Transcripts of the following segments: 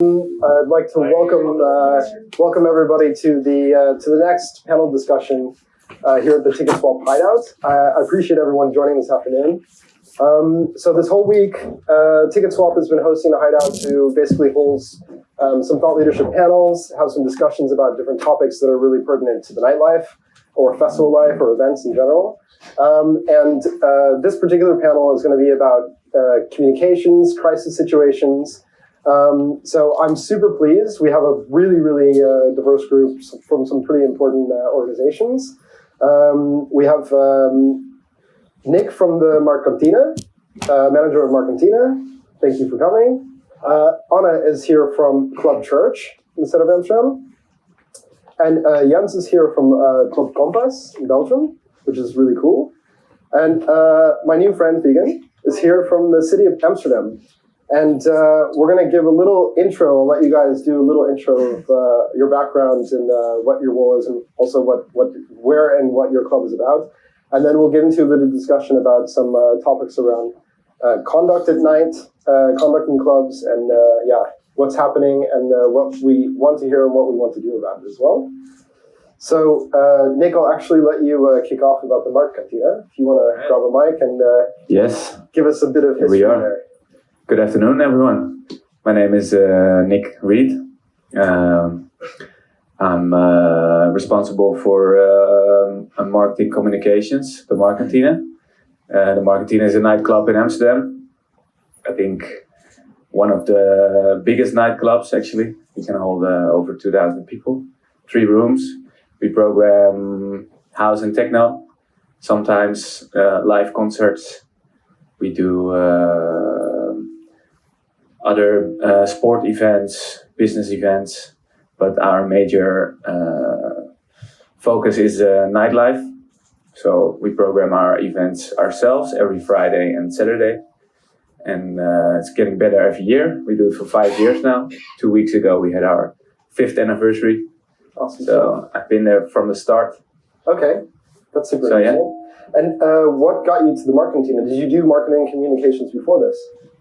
I'd like to welcome everybody to the next panel discussion here at the TicketSwap Hideout. I appreciate everyone joining this afternoon. So this whole week, TicketSwap has been hosting the Hideout to basically hold some thought leadership panels, have some discussions about different topics that are really pertinent to the nightlife or festival life or events in general. And this particular panel is going to be about communications, crisis situations. So I'm super pleased. We have a really diverse group from some pretty important organizations. We have Nick from the Marktkantine, manager of Marktkantine. Thank you for coming. Anna is here from Club Church in the City of Amsterdam. And Jens is here from Club Kompass in Belgium, which is really cool. And my new friend Figen is here from the City of Amsterdam. And we're going to give a little intro. I'll let you guys do a little intro of your backgrounds and what your role is, and also where and what your club is about. And then we'll get into a bit of discussion about some topics around conduct at night, conduct in clubs, and what's happening and what we want to hear and what we want to do about it as well. So, Nick, I'll actually let you kick off about the Marktkantine. If you want to grab a mic and yes, give us a bit of history there. Good afternoon, everyone. My name is Nick Riet. I'm responsible for marketing communications, the Marktkantine. The Marktkantine is a nightclub in Amsterdam. I think one of the biggest nightclubs, actually. We can hold over 2,000 people, 3 rooms. We program house and techno, sometimes live concerts. We do other sport events, business events, but our major focus is nightlife. So we program our events ourselves every Friday and Saturday, and it's getting better every year. We do it for 5 years now. 2 weeks ago we had our 5th anniversary. Awesome. So I've been there from the start. Okay, that's super interesting. Yeah. And what got you to the Marktkantine? Did you do marketing communications before this?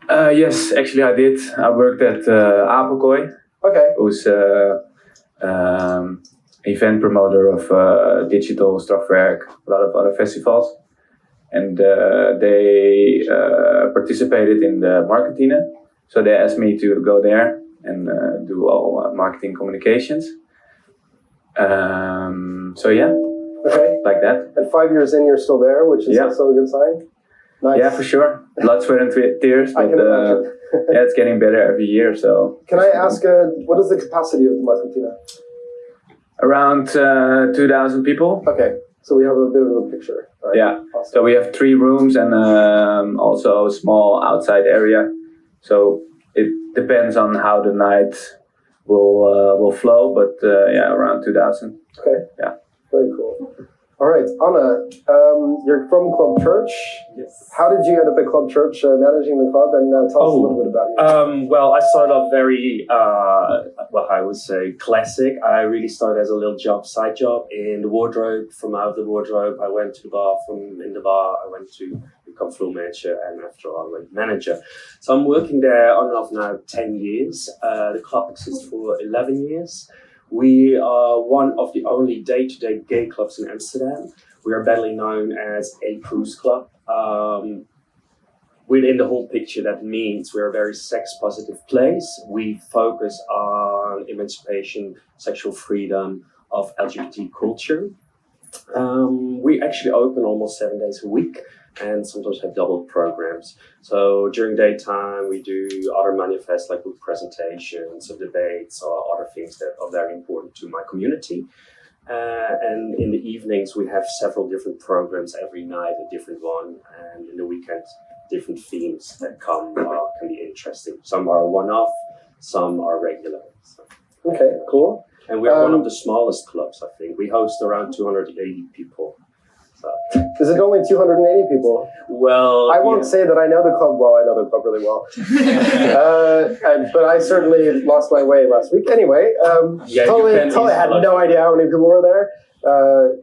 Yes, actually I did. I worked at Apelkooi, who's event promoter of digital Strafwerk, a lot of other festivals. And they participated in the Marktkantine. So they asked me to go there and do all marketing communications. Okay. Like that. And 5 years in, you're still there, which is also a good sign. Nice. Yeah, for sure. Blood, sweat, and tears. But, I can imagine. Yeah, it's getting better every year. So. Can I ask, what is the capacity of the Marktkantine? Around 2,000 people. Okay, so we have a bit of a picture. Right? Yeah. Awesome. So we have 3 rooms and also a small outside area. So it depends on how the night will flow, but around 2,000. Okay. Yeah. Very cool. All right, Anna, you're from Club Church. Yes. How did you end up at Club Church managing the club, and tell us a little bit about you? Well, I started off very, I would say classic. I really started as a little side job in the wardrobe. From out of the wardrobe, I went to the bar. From in the bar, I went to become floor manager, and after all, I went manager. So I'm working there on and off now 10 years. The club exists for 11 years. We are one of the only day-to-day gay clubs in Amsterdam. We are badly known as a cruise club. Within the whole picture, that means we're a very sex-positive place. We focus on emancipation, sexual freedom of LGBT culture. We actually open almost 7 days a week, and sometimes have double programs. So during daytime, we do other manifests like book presentations or debates or other things that are very important to my community. And in the evenings, we have several different programs every night, a different one. And in the weekends, different themes that can be interesting. Some are one-off, some are regular. So. Okay, cool. And we're one of the smallest clubs, I think. We host around 280 people. So. Is it only 280 people? Well, I won't say that I know the club well. I know the club really well. But I certainly lost my way last week. Anyway, totally had no idea how many people were there.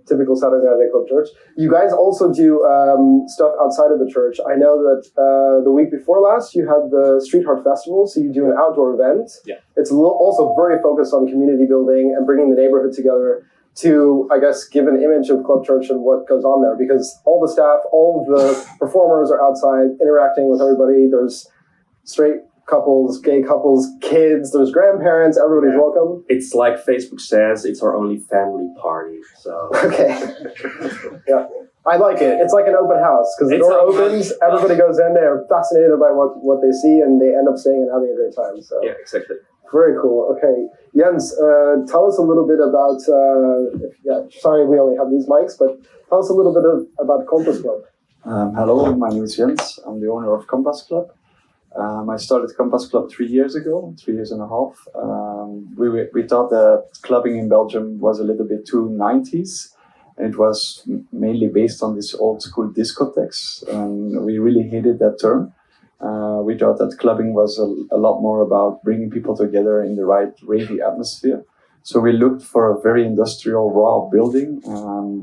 typical Saturday night club church. You guys also do stuff outside of the church. I know that the week before last, you had the Street Art Festival, so you do an outdoor event. Yeah. It's also very focused on community building and bringing the neighborhood together to, I guess, give an image of Club Church and what goes on there, because all the staff, all of the performers are outside interacting with everybody. There's straight couples, gay couples, kids, there's grandparents, everybody's welcome. It's like Facebook says, it's our only family party. So Okay. Yeah. I like it. It's like an open house, because the door opens, everybody goes in, they're fascinated by what they see, and they end up staying and having a great time. So yeah, exactly. very cool. Okay. Jens, tell us a little bit about, sorry we only have these mics, but tell us a little bit about Kompass Club. Hello, my name is Jens. I'm the owner of Kompass Club. I started Kompass Club 3 years ago, 3 years and a half. We thought that clubbing in Belgium was a little bit too 90s. And it was mainly based on this old school discotheques. And we really hated that term. We thought that clubbing was a lot more about bringing people together in the right ravey atmosphere. So we looked for a very industrial, raw building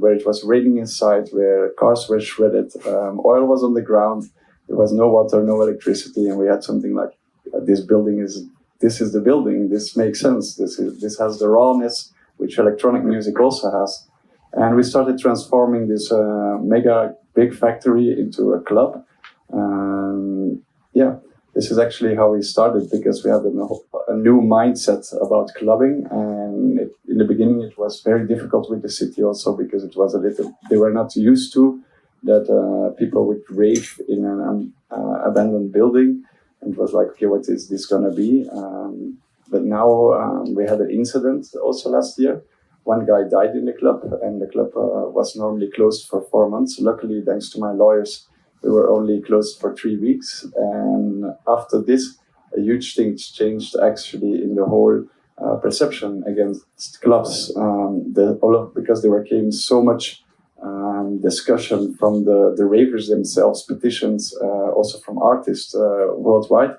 where it was raining inside, where cars were shredded, oil was on the ground, there was no water, no electricity, and we had something like, this is the building, this makes sense, this has the rawness, which electronic music also has. And we started transforming this mega big factory into a club. This is actually how we started, because we had a new mindset about clubbing. And in the beginning, it was very difficult with the city also, because it was they were not used to that people would rave in an abandoned building. And it was like, okay, what is this going to be? But now we had an incident also last year. One guy died in the club, and the club was normally closed for 4 months. Luckily, thanks to my lawyers, we were only closed for 3 weeks. And after this, a huge thing changed actually in the whole perception against clubs. Because there came so much discussion from the ravers themselves, petitions, also from artists worldwide.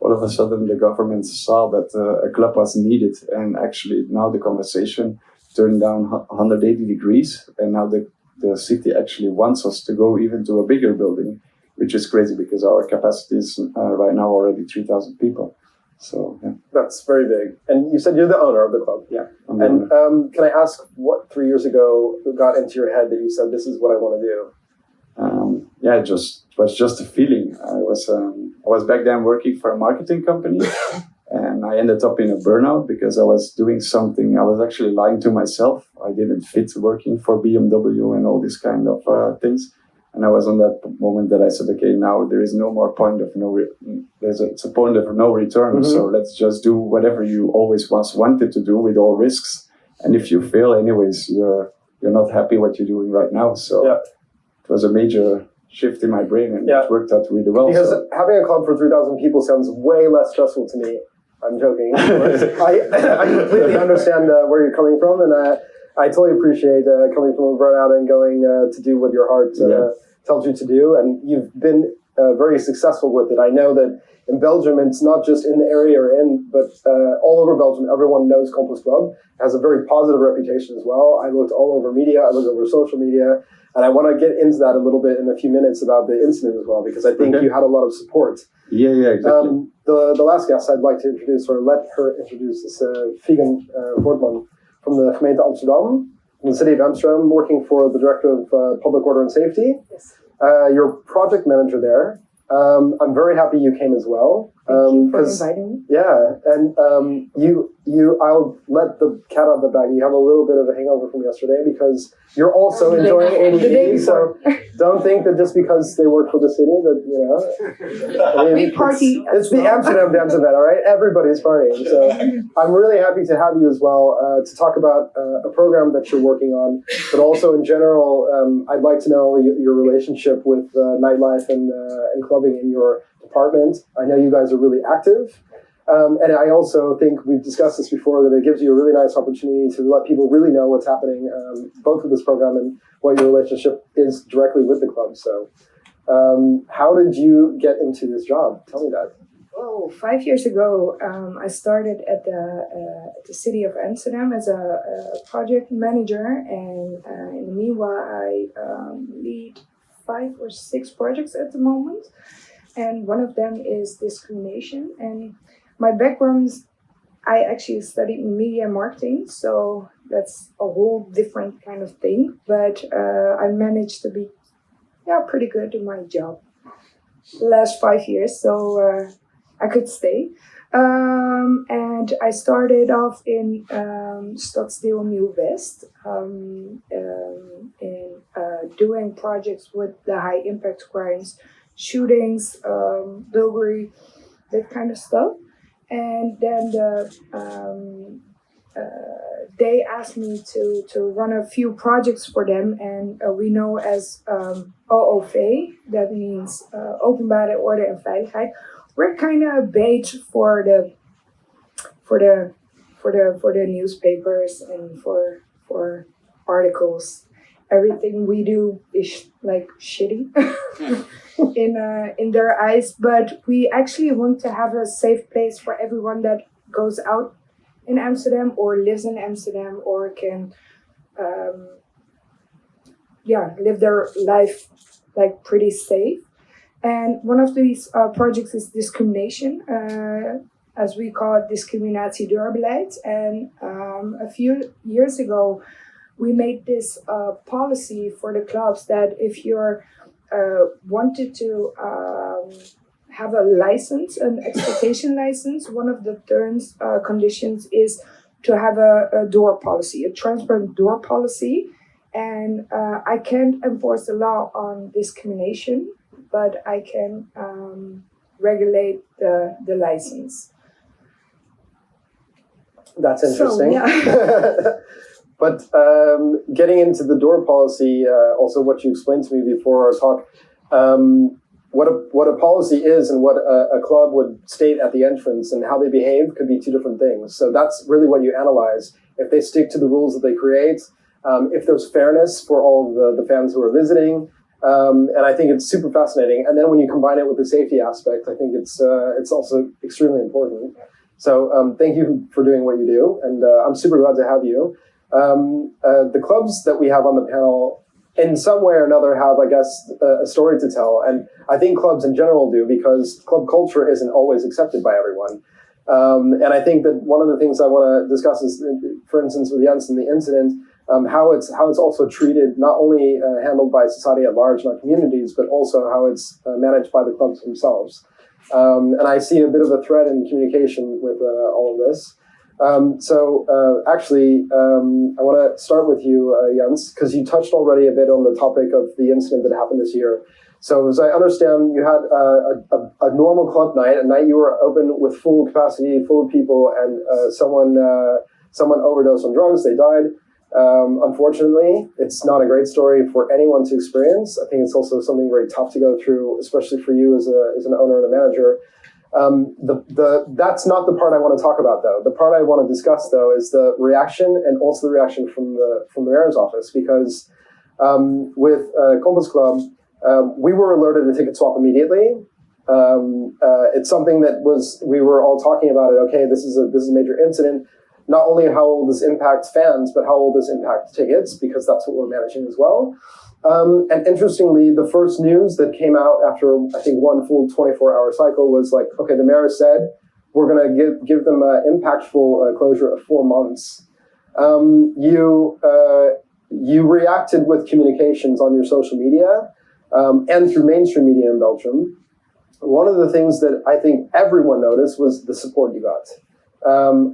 All of a sudden, the government saw that a club was needed, and actually now the conversation turned down 180 degrees, and now the city actually wants us to go even to a bigger building, which is crazy because our capacity is right now already 3,000 people. So yeah. That's very big. And you said you're the owner of the club. Yeah. And can I ask what 3 years ago got into your head that you said, this is what I want to do? It was just a feeling. I was back then working for a marketing company, and I ended up in a burnout because I was doing something. I was actually lying to myself. I didn't fit working for BMW and all these kind of things. And I was on that moment that I said, okay, now there is no more point of it's a point of no return. Mm-hmm. So let's just do whatever you always wanted to do with all risks. And if you fail anyways, you're not happy what you're doing right now. So it was a major shift in my brain, and it worked out really well. Because having a club for 3,000 people sounds way less stressful to me. I'm joking. I completely understand where you're coming from, and I totally appreciate coming from a burnout and going to do what your heart tells you to do. And you've been very successful with it. I know that in Belgium, it's not just in the area you're in, but all over Belgium, everyone knows Kompass Club. It has a very positive reputation as well. I looked all over media, I looked over social media, and I want to get into that a little bit in a few minutes about the incident as well, because I think you had a lot of support. Yeah, exactly. The last guest I'd like to introduce, or let her introduce, is Figen Voortman from the Gemeente Amsterdam, from the City of Amsterdam, working for the Directorate of Public Order and Safety. Yes. You're project manager there. I'm very happy you came as well. Thank you for inviting me. Yeah, and I'll let the cat out of the bag. You have a little bit of a hangover from yesterday because you're also enjoying ADE. So don't think that just because they work for the city that, we party. It's the Amsterdam Dance event, all right? Everybody's partying. So I'm really happy to have you as well to talk about a program that you're working on, but also in general, I'd like to know your relationship with nightlife and clubbing in your department. I know you guys are really active. And I also think we've discussed this before, that it gives you a really nice opportunity to let people really know what's happening, both with this program and what your relationship is directly with the club. So how did you get into this job? Tell me that. Oh, 5 years ago, I started at the City of Amsterdam as a project manager, and in the meanwhile, I lead 5 or 6 projects at the moment, and one of them is discrimination. And my background, I actually studied media and marketing, so that's a whole different kind of thing. But I managed to be pretty good at my job the last 5 years, so I could stay. And I started off in Stadsdeel Nieuw West, in doing projects with the high impact crimes, shootings, burglary, that kind of stuff. And then they asked me to run a few projects for them, and we know as OOV, that means Openbare Orde en Veiligheid. We're kind of bait for the newspapers and for articles. Everything we do is like shitty in their eyes, but we actually want to have a safe place for everyone that goes out in Amsterdam or lives in Amsterdam or can live their life like pretty safe. And one of these projects is discrimination, as we call it, discriminatiedoorbeleid. And a few years ago, we made this policy for the clubs that if you're wanted to have a license, an exploitation license, one of the terms, conditions is to have a door policy, a transparent door policy. And I can't enforce the law on discrimination, but I can regulate the license. That's interesting. So, yeah. But getting into the door policy, also what you explained to me before our talk, what a policy is and what a club would state at the entrance and how they behave could be two different things. So that's really what you analyze. If they stick to the rules that they create, if there's fairness for all of the fans who are visiting, and I think it's super fascinating. And then when you combine it with the safety aspect, I think it's also extremely important. So thank you for doing what you do, and I'm super glad to have you. The clubs that we have on the panel, in some way or another, have, I guess, a story to tell. And I think clubs in general do, because club culture isn't always accepted by everyone. And I think that one of the things I want to discuss is, for instance, with Jens and the incident, how it's also treated, not only handled by society at large in our communities, but also how it's managed by the clubs themselves. And I see a bit of a thread in communication with all of this. Actually, I want to start with you, Jens, because you touched already a bit on the topic of the incident that happened this year. So as I understand, you had a normal club night, a night you were open with full capacity, full of people, and someone overdosed on drugs, they died. Unfortunately, it's not a great story for anyone to experience. I think it's also something very tough to go through, especially for you as an owner and a manager. That's not the part I want to talk about, though. The part I want to discuss, though, is the reaction, and also the reaction from the mayor's office, because with Kompass Club, we were alerted to TicketSwap immediately. It's something that we were all talking about it. Okay, this is a major incident. Not only how will this impact fans, but how will this impact tickets, because that's what we're managing as well. And interestingly, the first news that came out after, I think, one full 24-hour cycle was like, okay, the mayor said, we're going to give them an impactful closure of 4 months. You reacted with communications on your social media and through mainstream media in Belgium. One of the things that I think everyone noticed was the support you got.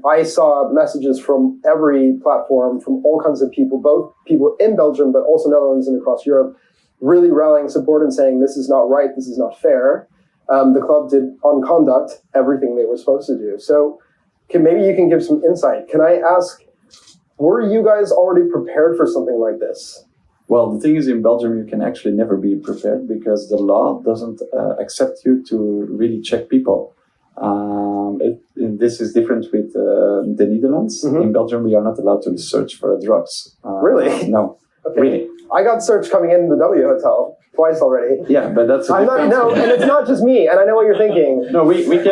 I saw messages from every platform, from all kinds of people, both people in Belgium, but also Netherlands and across Europe, really rallying support and saying, this is not right, this is not fair. The club did, on conduct, everything they were supposed to do. So maybe you can give some insight. Can I ask, were you guys already prepared for something like this? Well, the thing is, in Belgium, you can actually never be prepared because the law doesn't accept you to really check people. This is different with the Netherlands. Mm-hmm. In Belgium, we are not allowed to search for drugs. Really? No. Okay. Really. I got searched coming in the W Hotel. twice already. Yeah, but that's a I'm not, different- no, and it's not just me, and I know what you're thinking. No, we can.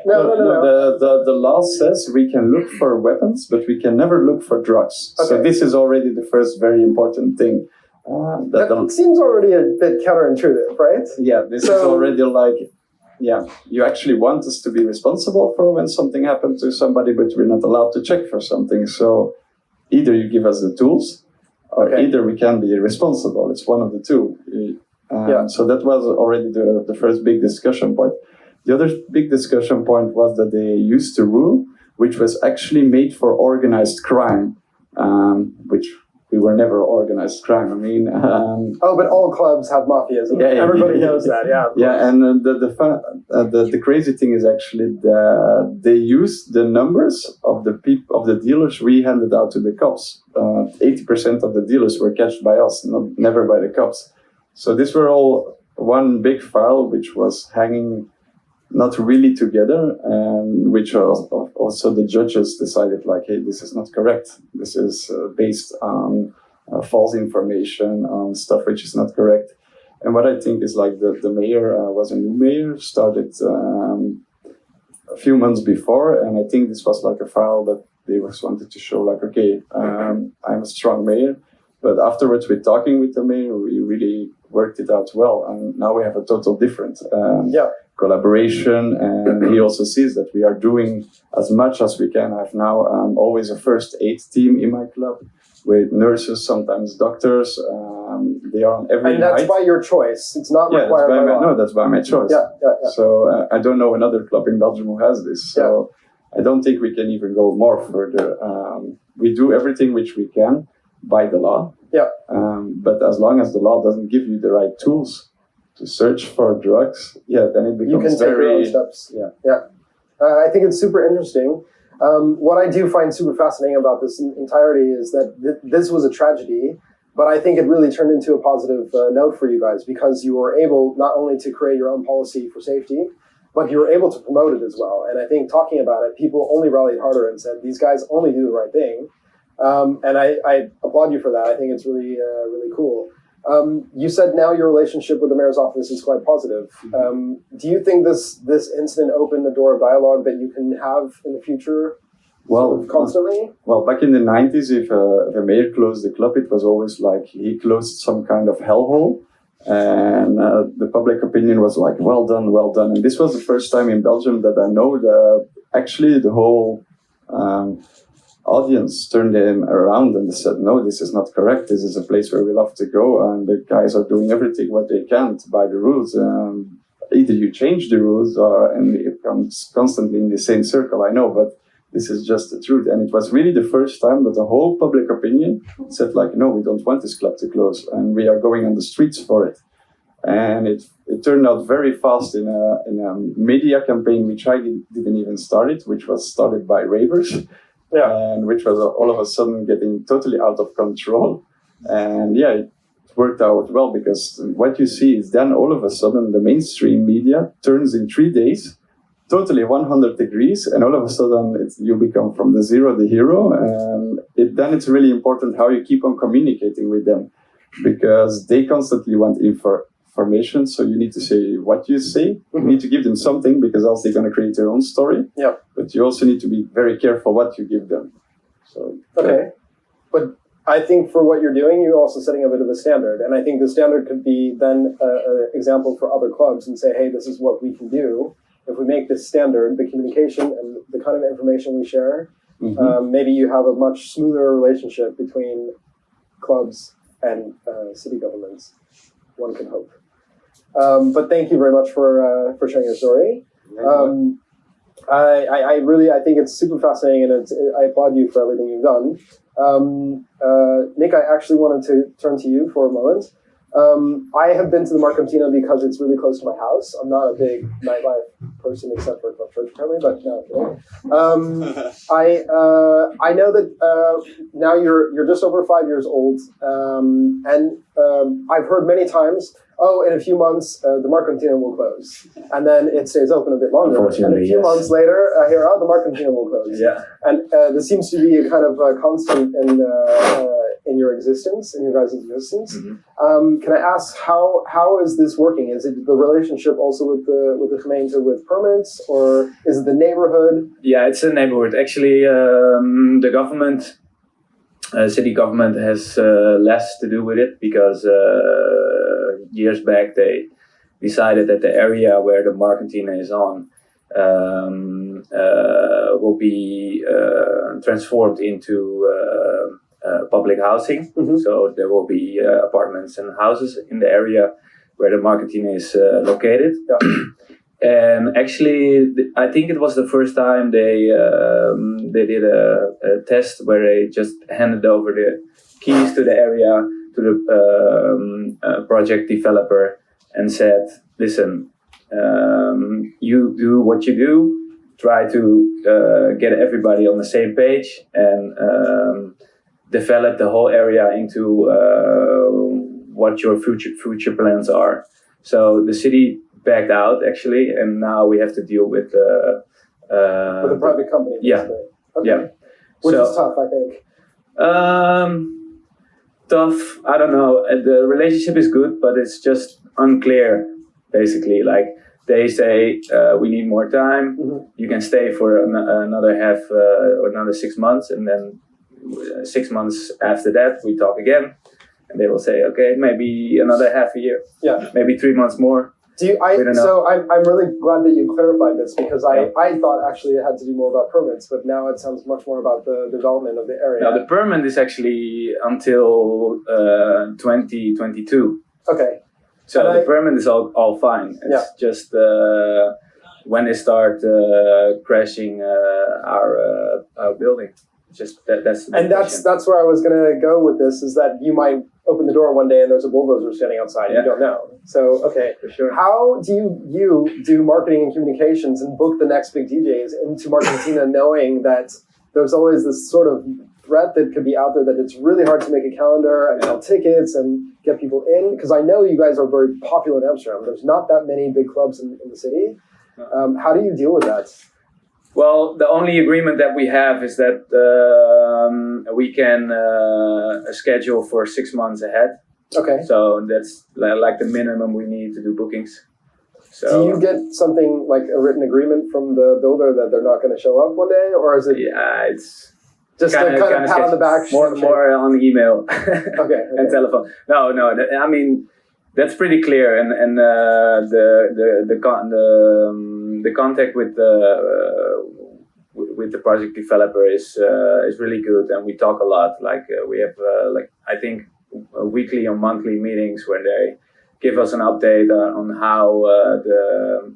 No. The law says we can look for weapons, but we can never look for drugs. So Okay. this is already the first very important thing. That seems already a bit counterintuitive, right? Yeah, this is already like, yeah, you actually want us to be responsible for when something happened to somebody, but we're not allowed to check for something. So either you give us the tools, or either we can be responsible. It's one of the two. So that was already the first big discussion point. The other big discussion point was that they used a rule which was actually made for organized crime, which we were never organized crime. I mean, but all clubs have mafias. And everybody knows that. Yeah. Yeah, and the crazy thing is actually that they used the numbers of the dealers we handed out to the cops. 80% of the dealers were catched by us, never by the cops. So these were all one big file which was hanging not really together, and which also the judges decided like, hey, this is not correct. This is based on false information, on stuff which is not correct. And what I think is like the mayor was a new mayor, started a few months before, and I think this was like a file that they just wanted to show like, okay, I'm a strong mayor. But afterwards, with talking with the mayor, we really worked it out well, and now we have a total different collaboration. And he also sees that we are doing as much as we can. I have now always a first aid team in my club with nurses, sometimes doctors. They are on every night. And that's by your choice. It's not required by law. No, that's by my choice. Yeah. So I don't know another club in Belgium who has this. So I don't think we can even go more further. We do everything which we can by the law. Yeah. But as long as the law doesn't give you the right tools to search for drugs, then it becomes you can take your own steps. Yeah. I think it's super interesting. What I do find super fascinating about this entirety is that this was a tragedy, but I think it really turned into a positive note for you guys, because you were able not only to create your own policy for safety, but you were able to promote it as well. And I think talking about it, people only rallied harder and said, these guys only do the right thing. And I applaud you for that. I think it's really, really cool. You said now your relationship with the mayor's office is quite positive. Do you think this incident opened the door of dialogue that you can have in the future? Constantly? Well, back in the 90s, if a mayor closed the club, it was always like he closed some kind of hellhole. And the public opinion was like, well done. And this was the first time in Belgium that I know that actually the whole audience turned him around and said, no, this is not correct. This is a place where we love to go, and the guys are doing everything what they can to by the rules. Either you change the rules, and it comes constantly in the same circle, I know, but this is just the truth. And it was really the first time that the whole public opinion said like, no, we don't want this club to close, and we are going on the streets for it. And it turned out very fast in a media campaign, which I didn't even start it, which was started by ravers. And which was all of a sudden getting totally out of control. And it worked out well, because what you see is then all of a sudden the mainstream media turns in 3 days, totally 100 degrees, and all of a sudden you become from the zero the hero. And then it's really important how you keep on communicating with them, because they constantly want information. So you need to say what you say. You need to give them something, because else they're going to create their own story. Yeah. But you also need to be very careful what you give them. So but I think for what you're doing, you're also setting a bit of a standard, and I think the standard could be then an example for other clubs and say, hey, this is what we can do if we make this standard, the communication and the kind of information we share. Maybe you have a much smoother relationship between clubs and city governments. One can hope. But thank you very much for sharing your story. I think it's super fascinating, and I applaud you for everything you've done. Nick, I actually wanted to turn to you for a moment. I have been to the Marktkantine because it's really close to my house. I'm not a big nightlife person, except for Club Church apparently, but no. I know that now you're just over 5 years old, and I've heard many times, in a few months the Marktkantine will close, and then it stays open a bit longer. And a few months later, I hear, the Marktkantine will close. Yeah. And there seems to be a kind of constant in your existence, in your guys' existence. Mhm. Can I ask how is this working? Is it the relationship also with the gemeente with permits, or is it the neighborhood? Yeah, it's a neighborhood. Actually, the government, city government, has less to do with it because years back they decided that the area where the Marktkantine is on will be transformed into public housing. Mhm. So there will be apartments and houses in the area where the Marktkantine is located. Yeah. And actually, I think it was the first time they did a test where they just handed over the keys to the area to the project developer and said, "Listen, you do what you do. Try to get everybody on the same page and develop the whole area into what your future plans are." So the city backed out actually, and now we have to deal with With a private company. yeah. basically. Okay. Yeah. Which So- is tough, I think. Tough. I don't know. The relationship is good, but it's just unclear. Basically, like they say, we need more time. Mhm. You can stay for another half or another 6 months, and then 6 months after that we talk again, and they will say, okay, maybe another half a year, Yeah. maybe 3 months more. Do you? We don't know. So I'm really glad that you clarified this because I thought actually it had to do more about permits, but now it sounds much more about the development of the area. Now the permit is actually until 2022. Okay. So And the permit is all fine. It's Yeah. just when they start crashing our building. Just that's the And that's where I was gonna go with this, is that you might open the door one day and there's a bulldozer standing outside. Yeah. You don't know. So okay. for sure. How do you do marketing and communications and book the next big DJs into Marktkantine, knowing that there's always this sort of threat that could be out there that it's really hard to make a calendar and sell tickets and get people in? Because I know you guys are very popular in Amsterdam. There's not that many big clubs in the city. How do you deal with that? Well, the only agreement that we have is that we can schedule for 6 months ahead. Okay. So that's like the minimum we need to do bookings. So Do you get something like a written agreement from the builder that they're not going to show up one day, or is it yeah, it's just a kind of pat on the back? more on email Okay. and telephone. No, I mean that's pretty clear, and the contact with the project developer is really good, and we talk a lot. Like we have I think weekly or monthly meetings where they give us an update on how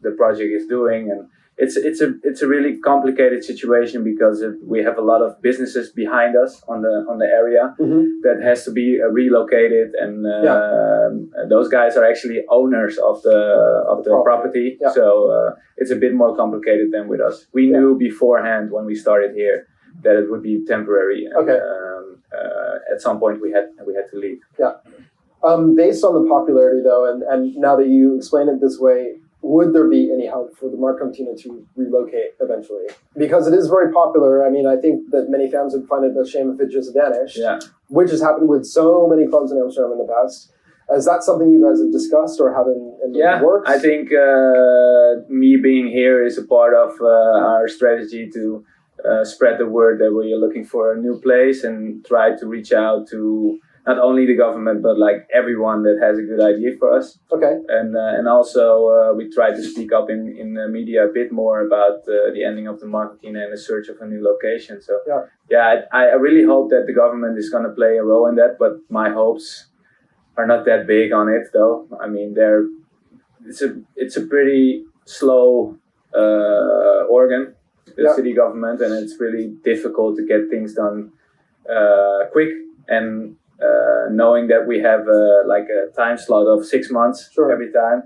the project is doing, and it's a really complicated situation because we have a lot of businesses behind us on the area Mhm. that has to be relocated, and those guys are actually owners of the property. Yeah. So it's a bit more complicated than with us. We knew beforehand when we started here that it would be temporary. And, Okay. At some point we had to leave. Based on the popularity, though, and now that you explain it this way, would there be any help for the Marktkantine to relocate eventually? Because it is very popular. I mean, I think that many fans would find it a shame if it just vanished, Yeah. which has happened with so many clubs in Amsterdam in the past. Is that something you guys have discussed or have in the works? I think me being here is a part of our strategy to spread the word that we are looking for a new place and try to reach out to not only the government but like everyone that has a good idea for us. Okay. And also we try to speak up in the media a bit more about the ending of the Marktkantine and the search of a new location. So I really hope that the government is going to play a role in that, but my hopes are not that big on it though. I mean, it's a pretty slow organ, the city government, and it's really difficult to get things done quick, and knowing that we have like a time slot of 6 months every time,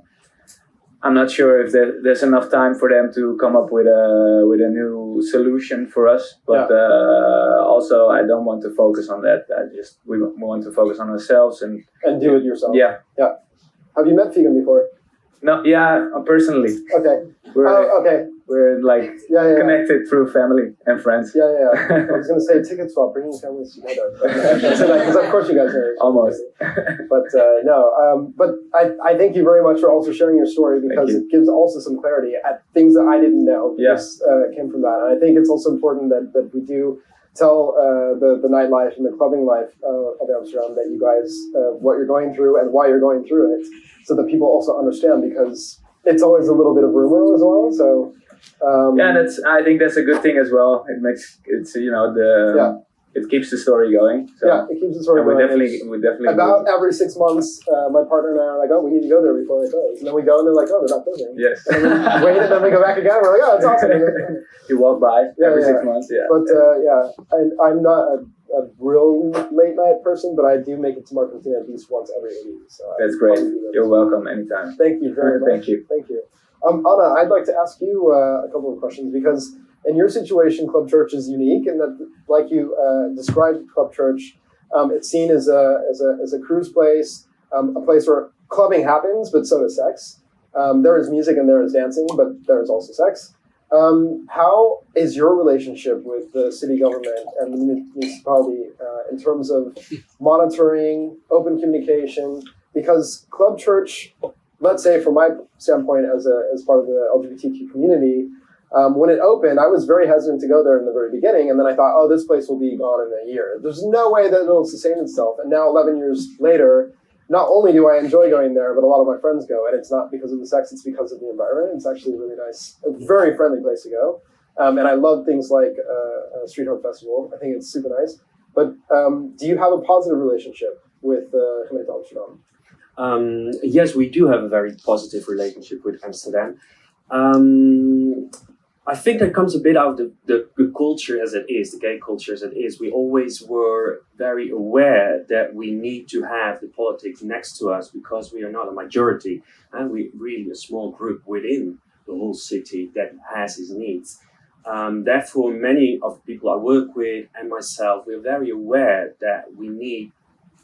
I'm not sure if there's enough time for them to come up with a new solution for us. But also, I don't want to focus on that. We want to focus on ourselves and do it yourself. Yeah. Have you met Figen before? No. Yeah. Personally. Okay. Okay. We're like Yeah. connected through family and friends. Yeah. I was going to say TicketSwap, bringing families together. Because of course you guys are. Almost. But no. But I thank you very much for also sharing your story because it gives also some clarity at things that I didn't know. Yes. Came from that. And I think it's also important that we do tell the nightlife and the clubbing life of Amsterdam that you guys, what you're going through and why you're going through it, so that people also understand, because it's always a little bit of rumor as well. So I think that's a good thing as well. It keeps the story going. So. Yeah, it keeps the story and going. we definitely about every 6 months, my partner and I are like, oh, we need to go there before it goes. And then we go and they're like, oh, they're not closing. Yes. And then we wait and then we go back again. We're like, oh, it's awesome. You walk by every 6 months, But I'm not a real late night person, but I do make it to Marktkantine at least once every week. So that's great. You're welcome anytime. Thank you very much. Thank you. Anna, I'd like to ask you a couple of questions, because in your situation, Club Church is unique in that, like you described Club Church, it's seen as a cruise place, a place where clubbing happens, but so does sex. There is music and there is dancing, but there is also sex. How is your relationship with the city government and the municipality in terms of monitoring, open communication? Because Club Church, let's say from my standpoint as part of the LGBTQ community, when it opened, I was very hesitant to go there in the very beginning, and then I thought, oh, this place will be gone in a year. There's no way that it'll sustain itself. And now 11 years later, not only do I enjoy going there, but a lot of my friends go, and it's not because of the sex, it's because of the environment. It's actually a really nice, a very friendly place to go. And I love things like Street Art Festival. I think it's super nice. But do you have a positive relationship with Gemeente Amsterdam? Yes, we do have a very positive relationship with Amsterdam. I think that comes a bit out of the culture as it is, the gay culture as it is. We always were very aware that we need to have the politics next to us because we are not a majority and we're really a small group within the whole city that has its needs. Therefore, many of the people I work with and myself, we're very aware that we need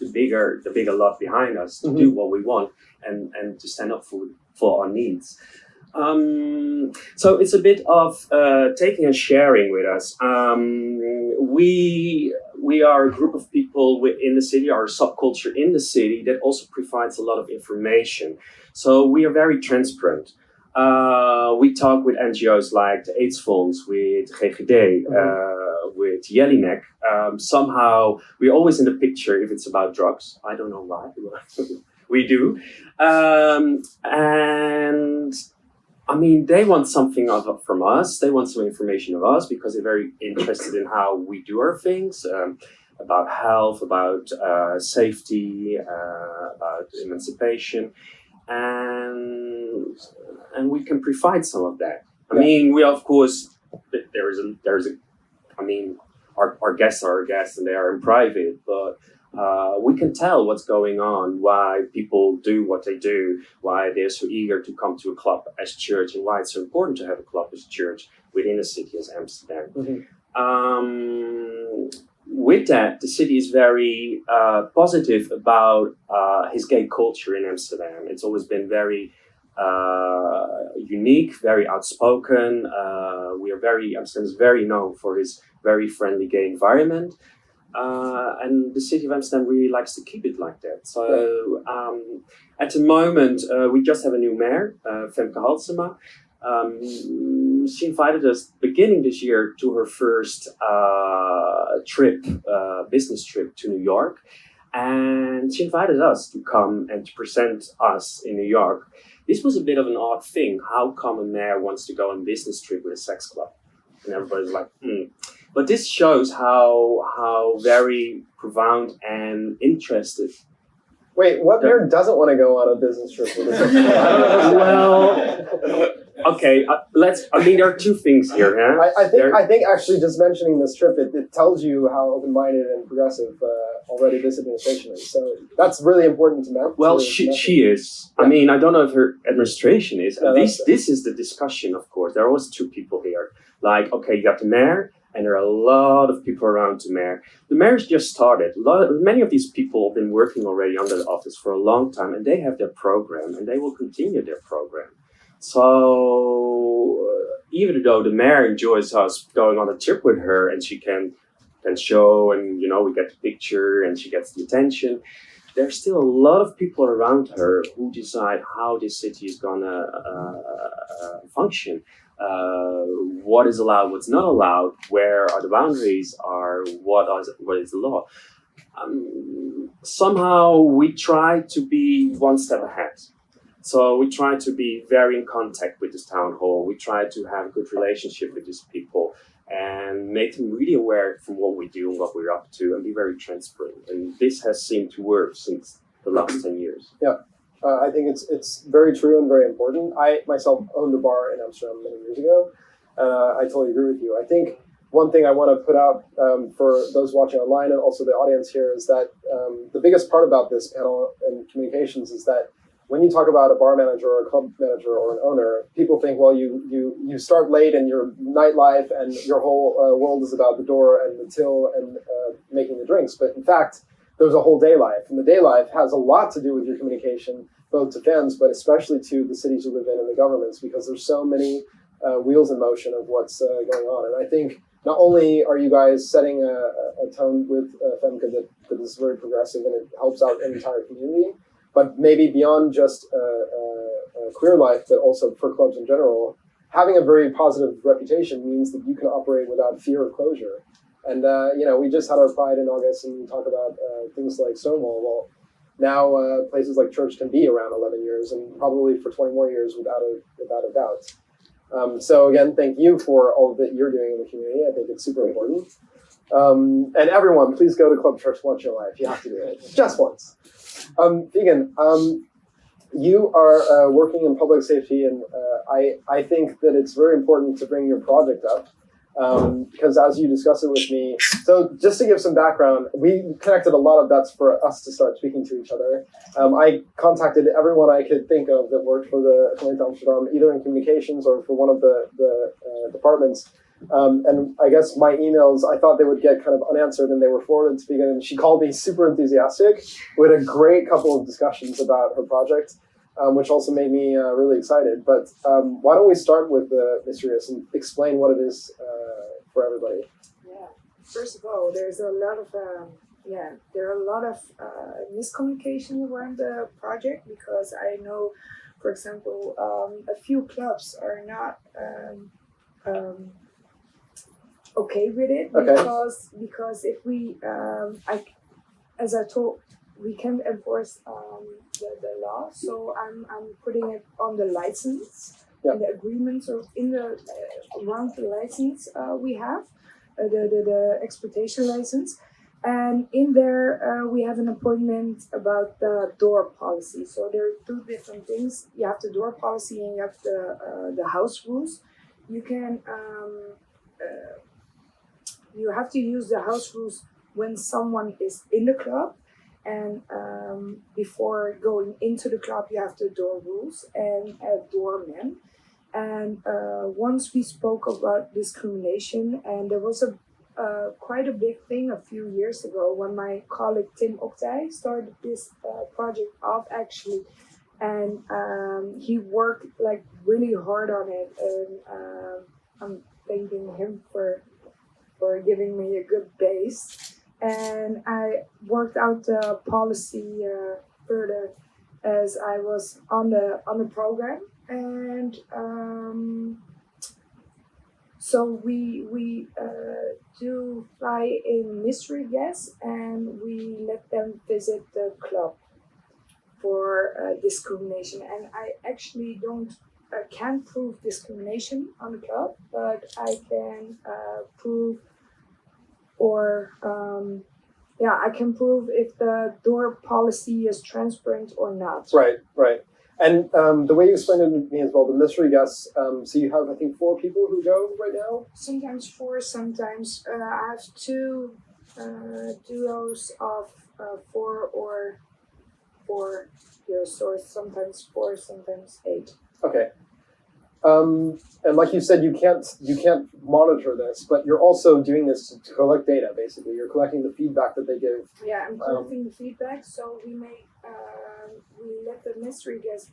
the bigger lot behind us to do what we want and to stand up for our needs. So it's a bit of taking and sharing with us. We are a group of people within the city, our subculture in the city that also provides a lot of information. So we are very transparent. We talk with NGOs like the AIDS Fonds, with GGD, with Jelinek. Somehow we're always in the picture if it's about drugs. I don't know why, but we do. And I mean, they want something from us. They want some information of us because they're very interested in how we do our things, about health, about safety, about emancipation, and we can provide some of that. I mean, we of course our guests are our guests and they are in private, but. We can tell what's going on, why people do what they do, why they're so eager to come to a club as church, and why it's so important to have a club as church within a city as Amsterdam. With that, the city is very positive about his gay culture in Amsterdam. It's always been very unique, very outspoken. Amsterdam is very known for his very friendly gay environment. And the city of Amsterdam really likes to keep it like that. So at the moment, we just have a new mayor, Femke Halsema. She invited us beginning this year to her first business trip to New York. And she invited us to come and to present us in New York. This was a bit of an odd thing. How come a mayor wants to go on a business trip with a sex club? And everybody's like, But this shows how very profound and interested. Wait, what mayor doesn't want to go on a business trip with a sex club? Well, okay, there are two things here. Huh? I think actually just mentioning this trip, it tells you how open-minded and progressive already this administration is. So that's really important to know. Well, she is. Yeah. I mean, I don't know if her administration is. No, this is the discussion, of course. There are always two people here. Like, okay, you got the mayor, and there are a lot of people around the mayor. The mayor's just started. Many of these people have been working already under the office for a long time, and they have their program, and they will continue their program. So even though the mayor enjoys us going on a trip with her and she can show and we get the picture and she gets the attention, there's still a lot of people around her who decide how this city is gonna function. What is allowed, what's not allowed, where are the boundaries, what is the law. Somehow we try to be one step ahead. So we try to be very in contact with this town hall. We try to have a good relationship with these people and make them really aware from what we do and what we're up to and be very transparent. And this has seemed to work since the last 10 years. Yeah, I think it's very true and very important. I myself owned a bar in Amsterdam many years ago. I totally agree with you. I think one thing I want to put out for those watching online and also the audience here is that the biggest part about this panel and communications is that when you talk about a bar manager or a club manager or an owner, people think, well, you start late and your nightlife and your whole world is about the door and the till and making the drinks. But in fact, there's a whole day life. And the day life has a lot to do with your communication, both to fans, but especially to the cities you live in and the governments, because there's so many wheels in motion of what's going on. And I think not only are you guys setting a tone with Femke that is very progressive and it helps out an entire community, but maybe beyond just queer life, but also for clubs in general, having a very positive reputation means that you can operate without fear of closure. And we just had our Pride in August, and we talk about things like Stonewall. Well, now places like Church can be around 11 years, and probably for 20 more years without a doubt. So again, thank you for all that you're doing in the community. I think it's super important. And everyone, please go to Club Church once in your life. You have to do it, just once. Figen, you are working in public safety, and I think that it's very important to bring your project up because as you discuss it with me, so just to give some background, we connected a lot of dots for us to start speaking to each other. I contacted everyone I could think of that worked for the City of Amsterdam, either in communications or for one of the departments. And I guess my emails, I thought they would get kind of unanswered and they were forwarded to Figen, and she called me super enthusiastic. We had a great couple of discussions about her project, which also made me really excited. But why don't we start with the mysterious and explain what it is for everybody? Yeah. First of all, there's a lot of there are a lot of miscommunication around the project, because I know, for example, a few clubs are not okay with it, because if we as I told, we can enforce the law, so I'm putting it on the license and the agreements or in the around the license we have the exploitation license, and in there we have an appointment about the door policy. So there are two different things. You have the door policy and you have the house rules. You can you have to use the house rules when someone is in the club, and before going into the club you have the door rules and doormen. And once we spoke about discrimination, and there was quite a big thing a few years ago when my colleague Tim Oktay started this project off actually, and he worked like really hard on it, and I'm thanking him for giving me a good base, and I worked out the policy further as I was on the program, and so we do fly in mystery guests, and we let them visit the club for discrimination. And I actually can't prove discrimination on the club, but I can prove, or I can prove if the door policy is transparent or not. Right. And the way you explained it to me as well, the mystery guests, so you have, I think, 4 people who go right now? Sometimes 4, sometimes I have 2 duos of 4 or 4 duos, or sometimes 4, sometimes 8. Okay. And like you said, you can't monitor this, but you're also doing this to collect data. Basically, you're collecting the feedback that they give. Yeah, I'm collecting the feedback. So we let the mystery guests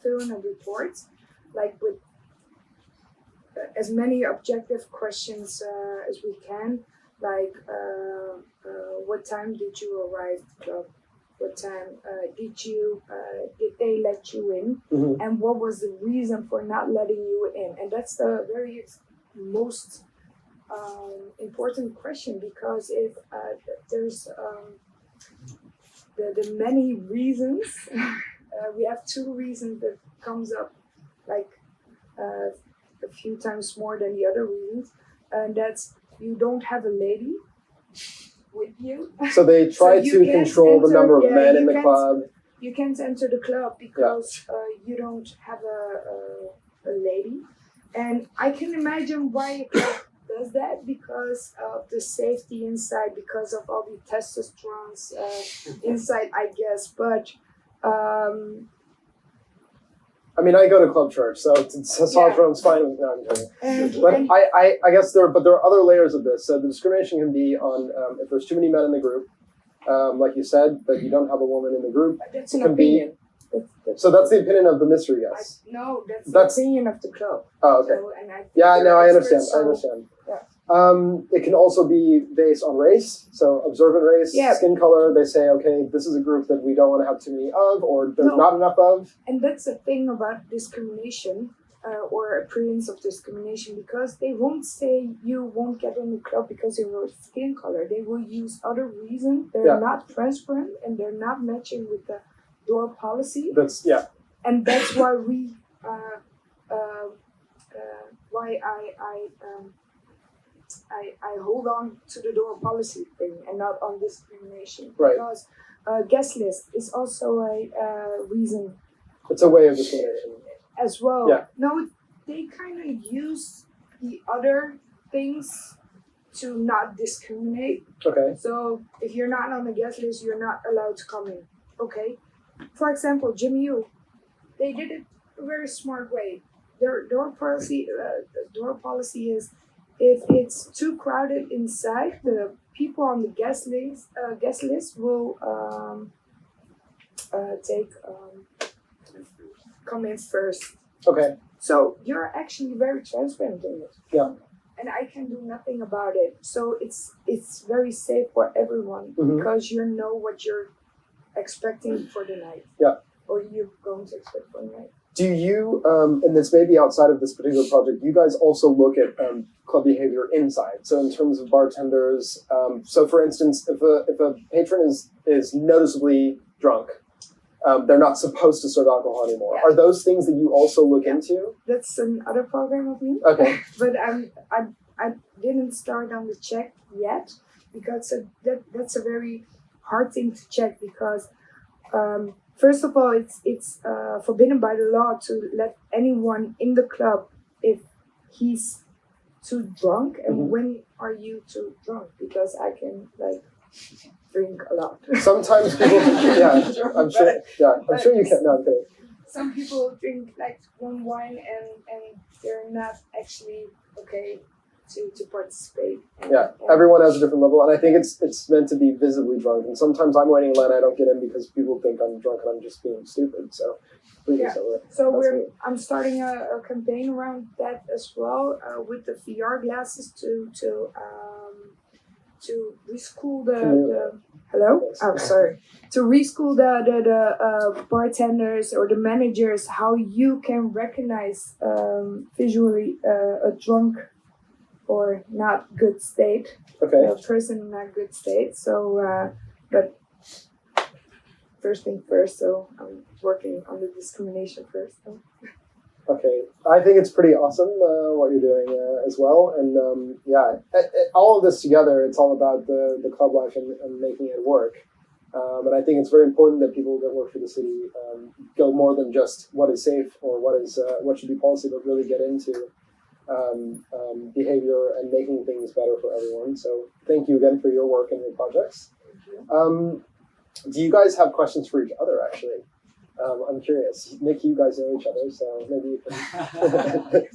fill in a report, like with as many objective questions as we can, like what time did you arrive at the club? What time did they let you in? Mhm. And what was the reason for not letting you in? And that's the very most important question, because if there's the many reasons, we have two reasons that comes up like a few times more than the other reasons, and that's you don't have a lady with you. So they try you to can't control the enter- number of yeah, men you in the can't- club. You can't enter the club because you don't have a lady, and I can imagine why a club does that, because of the safety inside, because of all the testosterone inside, I guess. But I mean, I go to club church, so testosterone's fine with me. No, I'm kidding. But and I guess but there are other layers of this. So the discrimination can be on if there's too many men in the group, like you said, that you don't have a woman in the group. that's an can be- opinion. So that's the opinion of the mystery guest. No, that's the That's- opinion of the club. Oh, okay. So, and I think Yeah, they're no, I experts, understand. yeah. It can also be based on race. So observant race, Yeah. skin color. They say, okay, this is a group that we don't want to have too many of, or there's No. not enough of. And that's the thing about discrimination, or appearance of discrimination, because they won't say you won't get in the club because of your skin color. They will use other reasons. They're Yeah. not transparent and they're not matching with the door policy. That's And that's why I hold on to the door policy thing and not on discrimination. Right. Because guest list is also a reason it's a way of discrimination. as well. Yeah. No, they kind of use the other things to not discriminate. Okay. So if you're not on the guest list, you're not allowed to come in. Okay. For example, Jimmy U, they did it a very smart way. Their door policy is, if it's too crowded inside, the people on the guest list will come in first. Okay. So you're actually very transparent in it. Yeah. And I can do nothing about it. So it's very safe for everyone, Mhm. because you know what you're expecting for the night. Yeah. Or you're going to expect for the night. Do you, and this may be outside of this particular project, you guys also look at club behavior inside? So in terms of bartenders, so for instance, if a patron is noticeably drunk, they're not supposed to serve alcohol anymore. Yeah. Are those things that you also look Yeah. into? That's another program of me. Okay. But I didn't start on the check yet, because that's a very hard thing to check, because first of all, it's forbidden by the law to let anyone in the club if he's too drunk. And Mhm. when are you too drunk? Because I can drink a lot. Sometimes people, I'm sure you can. No, I'm kidding. Some people drink one wine and they're not actually okay to participate. Yeah, everyone has a different level, and I think it's meant to be visibly drunk. And sometimes I'm waiting in line, I don't get in because people think I'm drunk and I'm just being stupid. So, Yeah. so So I'm starting a campaign around that as well, with the VR glasses to reschool the hello? Oh, sorry. To reschool the bartenders or the managers how you can recognize visually a drunk or not good state, okay. a person in not good state. So, but first thing first. So I'm working on the discrimination first. So. Okay, I think it's pretty awesome what you're doing as well, and all of this together, it's all about the club life and making it work. And I think it's very important that people that work for the city go more than just what is safe or what should be policy, but really get into behavior and making things better for everyone. So thank you again for your work and your projects. Do you guys have questions for each other, actually? I'm curious. Nick, you guys know each other, so maybe you can...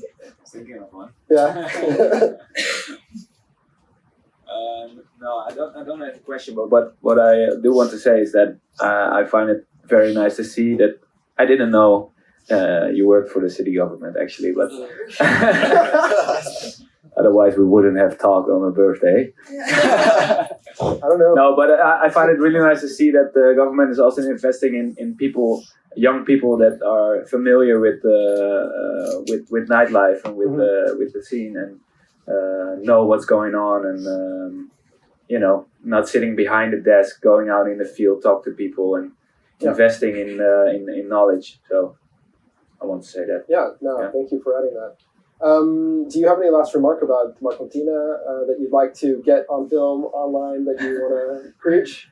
Thinking of one. Yeah. No, I don't have a question, but what I do want to say is that I find it very nice to see that I didn't know You work for the city government, actually, but otherwise we wouldn't have talked on a birthday. I don't know. No, but I find it really nice to see that the government is also investing in people, young people that are familiar with nightlife and with the scene and know what's going on and not sitting behind the desk, going out in the field, talk to people and investing in knowledge. So I want to say that. Yeah, thank you for adding that. Do you have any last remark about Marktkantine that you'd like to get on film, online, that you want to preach?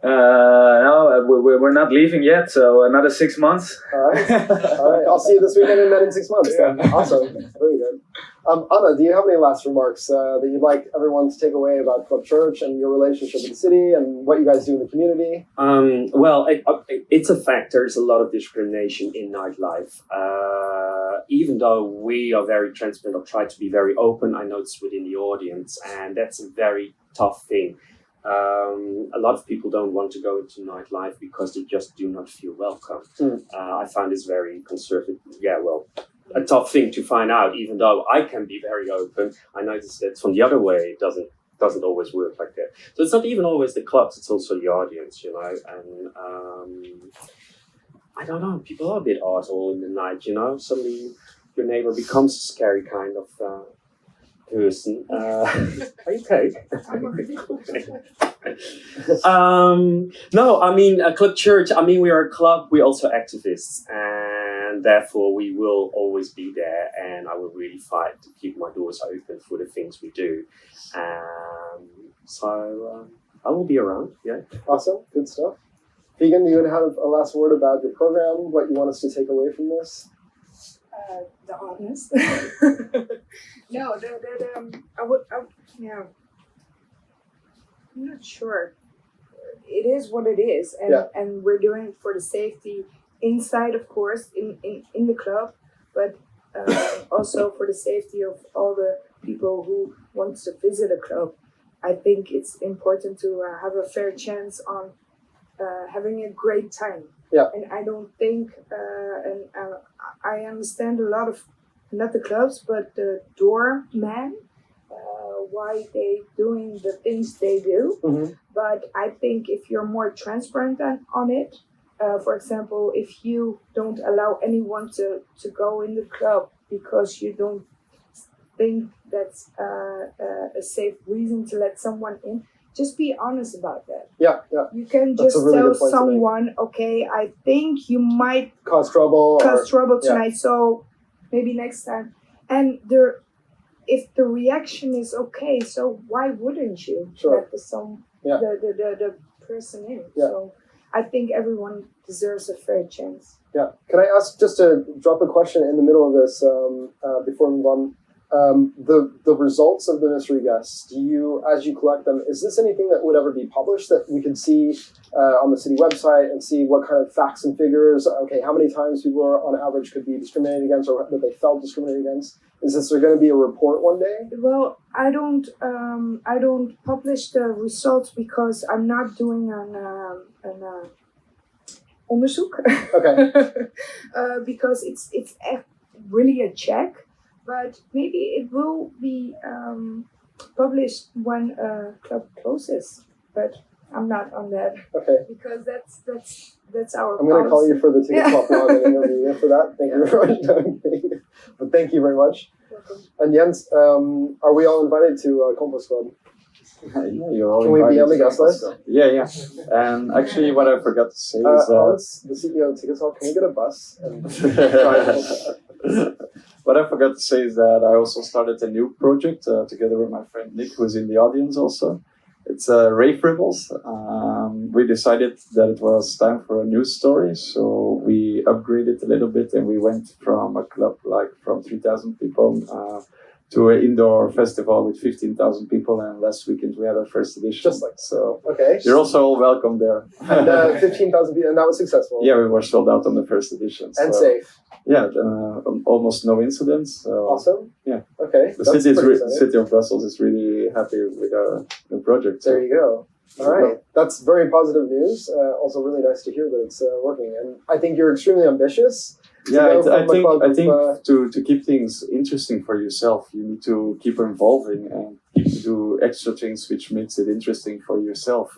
No, we're not leaving yet, so another 6 months. All right. I'll see you this weekend and then in 6 months. Then. Awesome. Very good. Anna, do you have any last remarks that you'd like everyone to take away about Club Church and your relationship with the city and what you guys do in the community? Well, it's a fact. There's a lot of discrimination in nightlife. Even though we are very transparent or try to be very open, I know it's within the audience, and that's a very tough thing. A lot of people don't want to go into nightlife because they just do not feel welcome. I find this very conservative. A tough thing to find out. Even though I can be very open, I notice that from the other way, it doesn't always work like that. So it's not even always the clubs; it's also the audience, And I don't know. People are a bit arsehole in the night, Suddenly, your neighbor becomes a scary kind of person. Are you okay? No, I mean, Club Church, we are a club, we're also activists, and therefore we will always be there, and I will really fight to keep my doors open for the things we do. So I will be around, Awesome, good stuff. Figen, do you have a last word about your program, what you want us to take away from this? The honest. No, I'm not sure. It is what it is, and we're doing it for the safety inside, of course, in the club, but also for the safety of all the people who want to visit a club. I think it's important to have a fair chance on having a great time. Yeah. And I don't think, I understand a lot of, not the clubs, but the doorman, why they doing the things they do. Mm-hmm. But I think if you're more transparent on it, for example, if you don't allow anyone to go in the club because you don't think that's a safe reason to let someone in, just be honest about that. Yeah. You can just really tell good point someone, okay, I think you might cause trouble tonight, so maybe next time. And if the reaction is okay, so why wouldn't you let the person in? Yeah. So I think everyone deserves a fair chance. Yeah. Can I ask, just to drop a question in the middle of this before we move on? The results of the mystery guests, as you collect them, is this anything that would ever be published that we can see on the city website and see what kind of facts and figures, okay, how many times people on average could be discriminated against or that they felt discriminated against? Is there going to be a report one day? Well, I don't publish the results because I'm not doing an onderzoek. Okay. Because it's really a check. But maybe it will be published when a club closes. But I'm not on that. Okay. Because that's our I'm going to call you for the TicketSwap blog and interview you for that. Thank you very much. But thank you very much. Welcome. And Jens, are we all invited to Kompass Club? Yeah, you're all Can we be on the guest list? Yeah. And actually, what I forgot to say is that Hans, the CEO of TicketSwap, can you get a bus? What I forgot to say is that I also started a new project together with my friend Nick, who's in the audience also. It's Rave Rivals. We decided that it was time for a news story, so we upgraded a little bit and we went from a club from 3,000 people to an indoor festival with 15,000 people, and last weekend we had our first edition. Okay. You're also all welcome there. And 15,000 people, and that was successful. Yeah, we were sold out on the first edition. And safe. Yeah, almost no incidents. So, awesome. Yeah. Okay. The city of Brussels is really happy with our new project. There you go. All right. That's very positive news. Also really nice to hear that it's working. And I think you're extremely ambitious. Yeah, go from a club I think of, to keep things interesting for yourself, you need to keep involving and keep to do extra things which makes it interesting for yourself.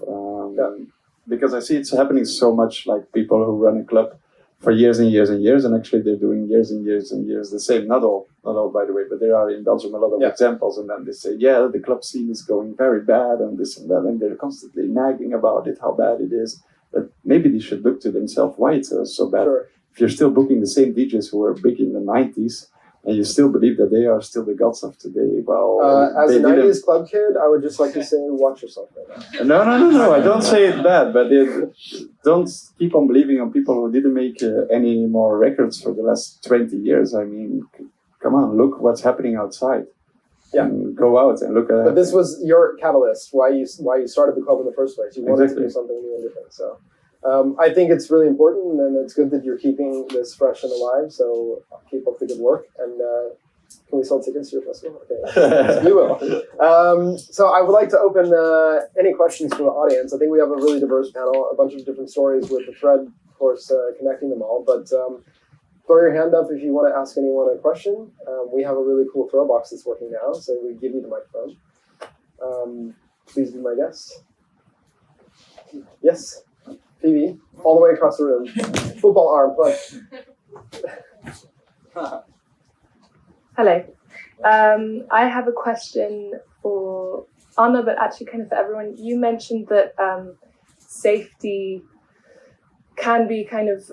Because I see it's happening so much, like people who run a club for years and years and years, and actually they're doing years and years and years the same. Not all by the way, but there are in Belgium a lot of examples, and then they say, yeah, the club scene is going very bad and this and that, and they're constantly nagging about it, how bad it is. But maybe they should look to themselves why it's so bad. Sure. If you're still booking the same DJs who were big in the 90s, and you still believe that they are still the gods of today, well... as they a didn't- 90s club kid, I would just like to say, watch yourself right now. No, I don't say it bad, but don't keep on believing on people who didn't make any more records for the last 20 years. I mean, come on, look what's happening outside. Yeah. And go out and look at But this was your catalyst, why you started the club in the first place. You wanted to Exactly. do something new and different. So I think it's really important, and it's good that you're keeping this fresh and alive. So keep up the good work. And can we sell tickets to your festival? Okay, you will. So I would like to open any questions from the audience. I think we have a really diverse panel, a bunch of different stories with the thread, of course, connecting them all. But throw your hand up if you want to ask anyone a question. We have a really cool throw box that's working now, so we give you the microphone. Please be my guest. Yes, Phoebe, all the way across the room. Football arm, push. Hello. I have a question for Anna, but actually kind of for everyone. You mentioned that safety can be kind of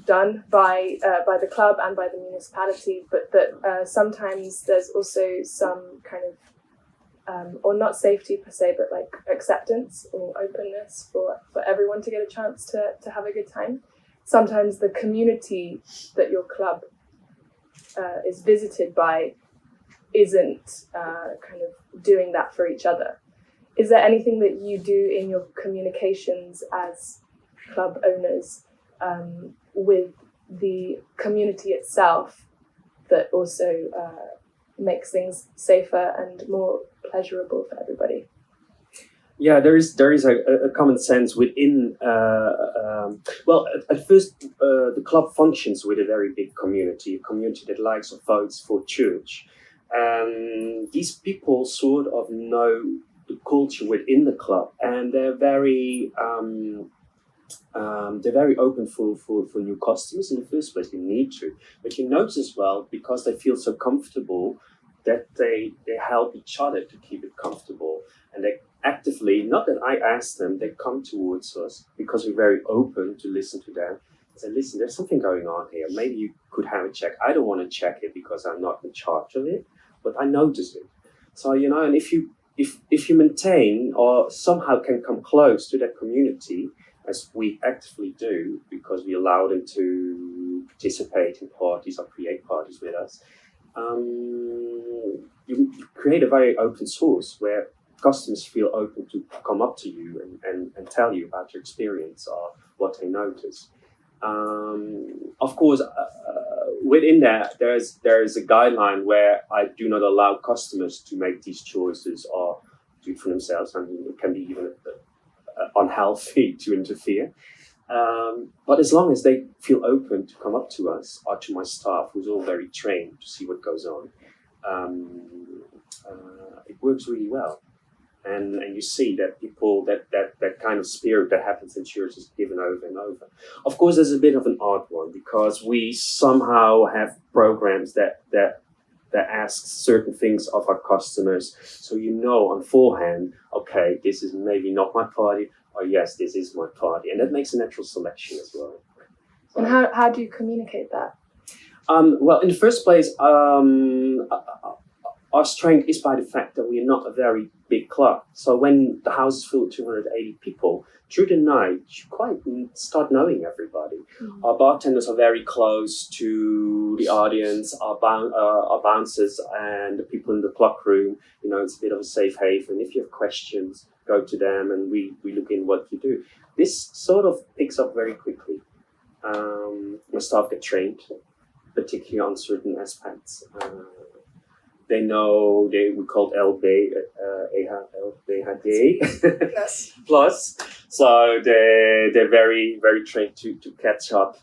done by the club and by the municipality, but that sometimes there's also some kind of or not safety per se, but like acceptance or openness for everyone to get a chance to have a good time. Sometimes the community that your club is visited by isn't kind of doing that for each other. Is there anything that you do in your communications as club owners with the community itself that also makes things safer and more pleasurable for everybody? Yeah, there is a common sense within. Well, at first, the club functions with a very big community, a community that likes or votes for church, and these people sort of know the culture within the club, and they're very open for new customers in the first place. They need to, but you notice as well, because they feel so comfortable, that they help each other to keep it comfortable, and they actively, not that I ask them, they come towards us because we're very open to listen to them. Say, listen, there's something going on here. Maybe you could have a check. I don't want to check it because I'm not in charge of it, but I notice it. So, and if you maintain or somehow can come close to that community, as we actively do, because we allow them to participate in parties or create parties with us, you create a very open source where customers feel open to come up to you and tell you about your experience or what they notice. Of course, within that, there is a guideline where I do not allow customers to make these choices or do it for themselves. I mean, it can be even unhealthy to interfere. But as long as they feel open to come up to us or to my staff, who's all very trained to see what goes on, it works really well. And you see that people, that kind of spirit that happens in church is given over and over. Of course, there's a bit of an odd one because we somehow have programs that ask certain things of our customers. So on forehand, okay, this is maybe not my party, or yes, this is my party. And that makes a natural selection as well. And how do you communicate that? Well, in the first place, our strength is by the fact that we are not a very big club. So when the house is full of 280 people, through the night, you quite start knowing everybody. Mm-hmm. Our bartenders are very close to the audience, our bouncers and the people in the clock room. It's a bit of a safe haven. If you have questions, go to them and we look in what you do. This sort of picks up very quickly. My staff get trained, particularly on certain aspects. They know we called LB, LBHD plus. So they're very, very trained to catch up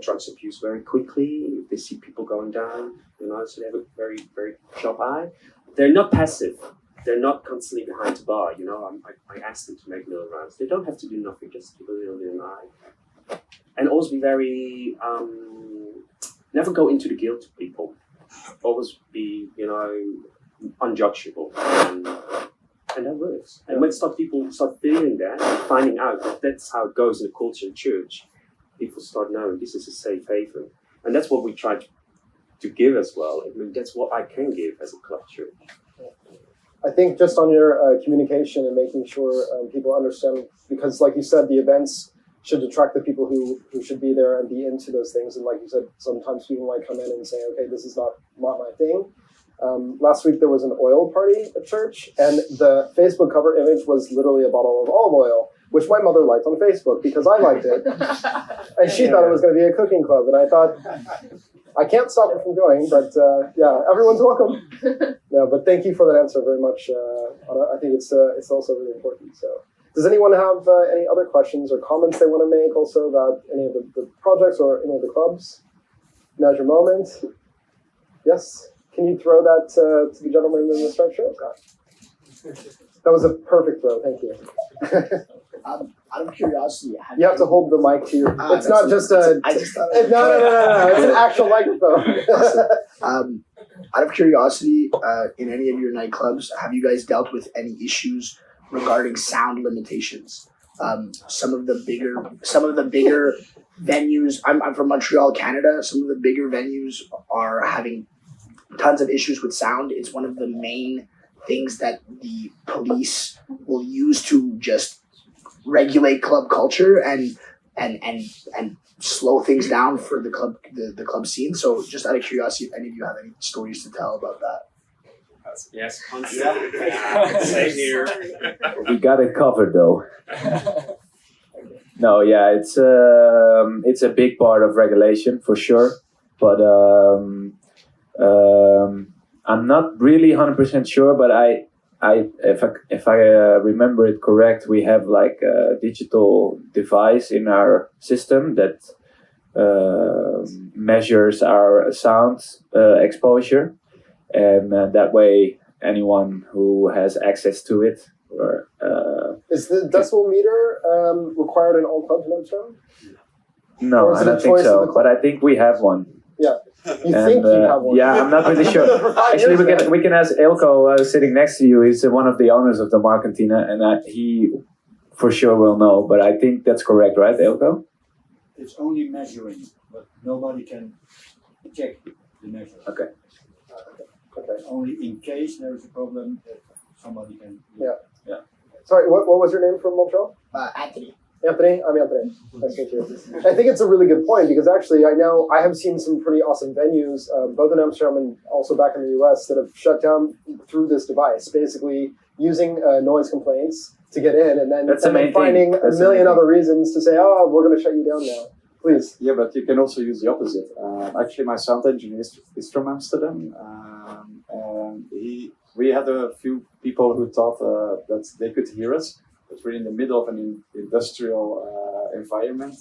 drugs abuse very quickly if they see people going down, so they have a very, very sharp eye. They're not passive. They're not constantly behind the bar, I ask them to make little rounds. They don't have to do nothing, just keep a little eye. And also be very, never go into the guilt of people. Always be, unjudgeable. And that works. And when people start feeling that, and finding out that that's how it goes in the culture in church, people start knowing this is a safe haven. And that's what we try to give as well. I mean, that's what I can give as a club church. I think just on your communication and making sure people understand, because like you said, the events should attract the people who should be there and be into those things. And like you said, sometimes people might come in and say, okay, this is not my thing. Last week there was an oil party at church, and the Facebook cover image was literally a bottle of olive oil, which my mother liked on Facebook because I liked it. And she thought it was going to be a cooking club. And I thought, I can't stop her from going, but everyone's welcome. No, but thank you for that answer very much. I think it's also really important. So, does anyone have any other questions or comments they want to make also about any of the projects or any of the clubs? Now's your moment. Yes? Can you throw that to the gentleman in the striped shirt? That was a perfect throw. Thank you. Out of curiosity, you have to hold the mic to your. It's not just a. I just thought No. It's an actual microphone. Out of curiosity, in any of your nightclubs, have you guys dealt with any issues regarding sound limitations? Some of the bigger venues. I'm from Montreal, Canada. Some of the bigger venues are having tons of issues with sound. It's one of the main things that the police will use to just regulate club culture and slow things down for the club scene. So just out of curiosity, if any of you have any stories to tell about that. Yes, same here. We got it covered though. No, yeah, it's a big part of regulation for sure, but I'm not really 100% sure, but if I remember it correct, we have like a digital device in our system that measures our sound exposure, and that way anyone who has access to it or is the decibel meter required in all clubs in Amsterdam? No, I don't think so, but I think we have one. Yeah. You think you have one? Yeah, I'm not really sure. Actually, we can ask Eelco sitting next to you. He's one of the owners of the Marktkantine, and he for sure will know. But I think that's correct, right, Eelco? It's only measuring, but nobody can check the measure. Okay. Only in case there is a problem that somebody can. Yeah. Sorry, what was your name from Montreal? Anthony. Anthony? I'm Anthony. Nice to meet you. I think it's a really good point because actually I have seen some pretty awesome venues, both in Amsterdam and also back in the US, that have shut down through this device, basically using noise complaints to get in and then finding a million other reasons to say, oh, we're going to shut you down now. Please. Yeah, but you can also use the opposite. Actually, my sound engineer is from Amsterdam, and we had a few people who thought that they could hear us, but we're in the middle of an industrial environment.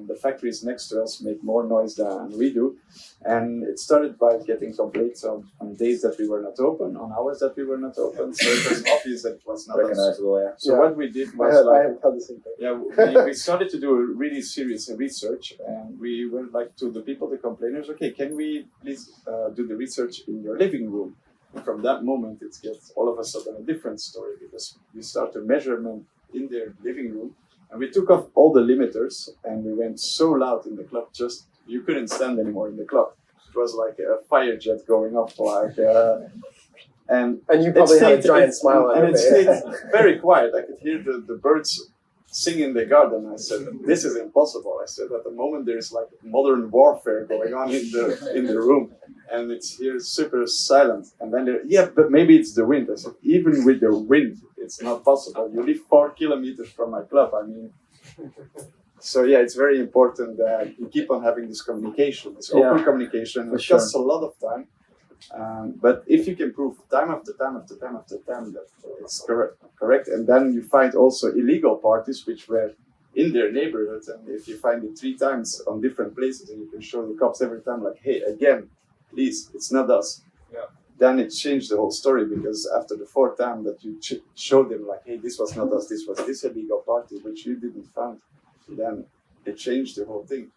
The factories next to us make more noise than we do. And it started by getting complaints on days that we were not open, on hours that we were not open. So it was obvious that it was not recognizable. Yeah. So what we did was I have had the same thing. Yeah, we started to do a really serious research, and we went like to the people, the complainers. Okay, can we please do the research in your living room? And from that moment, it gets all of a sudden a different story because we start a measurement in their living room, and we took off all the limiters, and we went so loud in the club, just you couldn't stand anymore in the club. It was like a fire jet going off, like. And you probably had a giant smile on your face. And it stayed very quiet. I could hear the birds sing in the garden. I said, "This is impossible." I said, "At the moment, there's like modern warfare going on in the room, and it's here super silent." And then but maybe it's the wind. I said, "Even with the wind, it's not possible. You live 4 kilometers from my club. I mean." So yeah, it's very important that you keep on having this communication, this open communication. It costs a lot of time. But if you can prove time after time that it's correct, and then you find also illegal parties which were in their neighborhood, and if you find it 3 times on different places, and you can show the cops every time, like, hey, again, please, it's not us. Yeah. Then it changed the whole story, because after the 4th time that you showed them, like, hey, this was not us, this was this illegal party which you didn't find, then it changed the whole thing.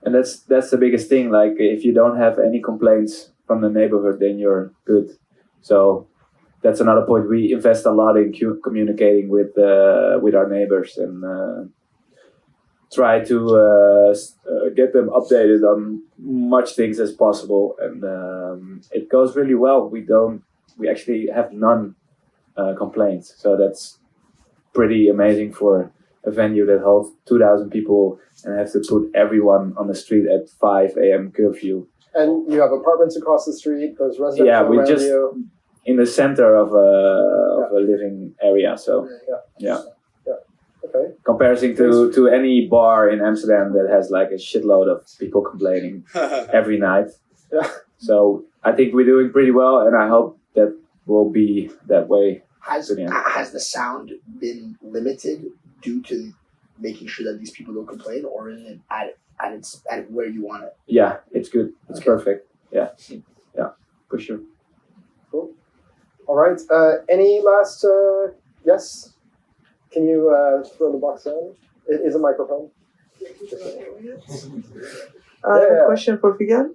And that's the biggest thing. Like, if you don't have any complaints from the neighborhood, then you're good. So that's another point. We invest a lot in communicating with our neighbors and try to get them updated on much things as possible. And it goes really well. We actually have none complaints. So that's pretty amazing for a venue that holds 2,000 people and have to put everyone on the street at 5 a.m. curfew. And you have apartments across the street. There's residential Yeah, we around just you. in the center of a living area. So yeah. Okay. Comparison to any bar in Amsterdam that has like a shitload of people complaining every night. Yeah. So I think we're doing pretty well, and I hope that will be that way. Has the sound been limited due to making sure that these people don't complain, or is it at where you want it? Yeah, it's good. It's perfect. Yeah, for sure. Cool. All right. Any last yes? Can you throw the box down? Is a microphone? I have a question for Figen.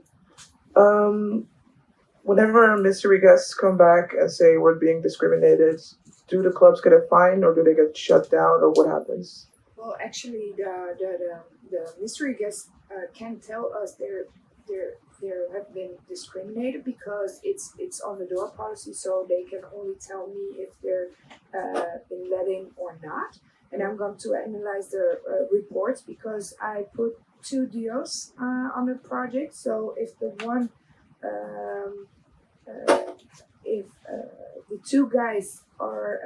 Whenever mystery guests come back and say we're being discriminated, do the clubs get a fine, or do they get shut down, or what happens? Well, actually, the mystery guests can tell us they have been discriminated because it's on the door policy, so they can only tell me if they're been let in or not. And I'm going to analyze the reports because I put 2 deals on the project. So if the one if the 2 guys are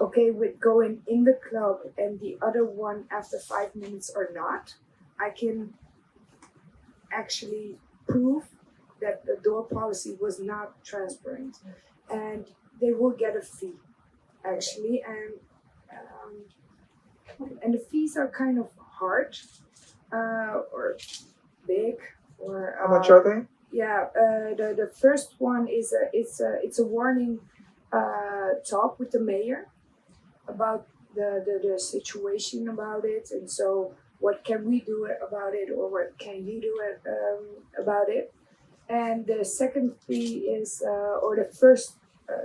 okay with going in the club and the other one after 5 minutes or not, I can actually prove that the door policy was not transparent, and they will get a fee actually, and the fees are kind of hard or big or How much are they? yeah, the first one is it's a warning talk with the mayor about the situation about it, and so what can we do about it, or what can you do about it? And the second fee is or the first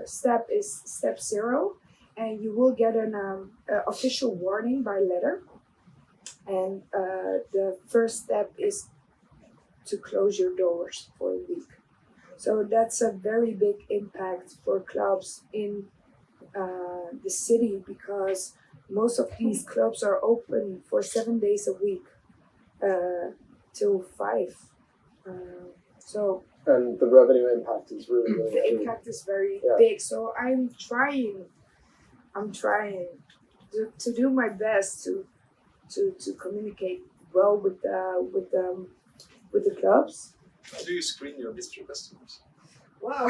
step is step 0, and you will get an official warning by letter, and the first step is to close your doors for a week. So that's a very big impact for clubs in the city, because most of these clubs are open for 7 days a week till 5. And the revenue impact is really The big. impact is very big. So I'm trying to do my best to communicate well with the clubs. How do you screen your mystery customers? Wow.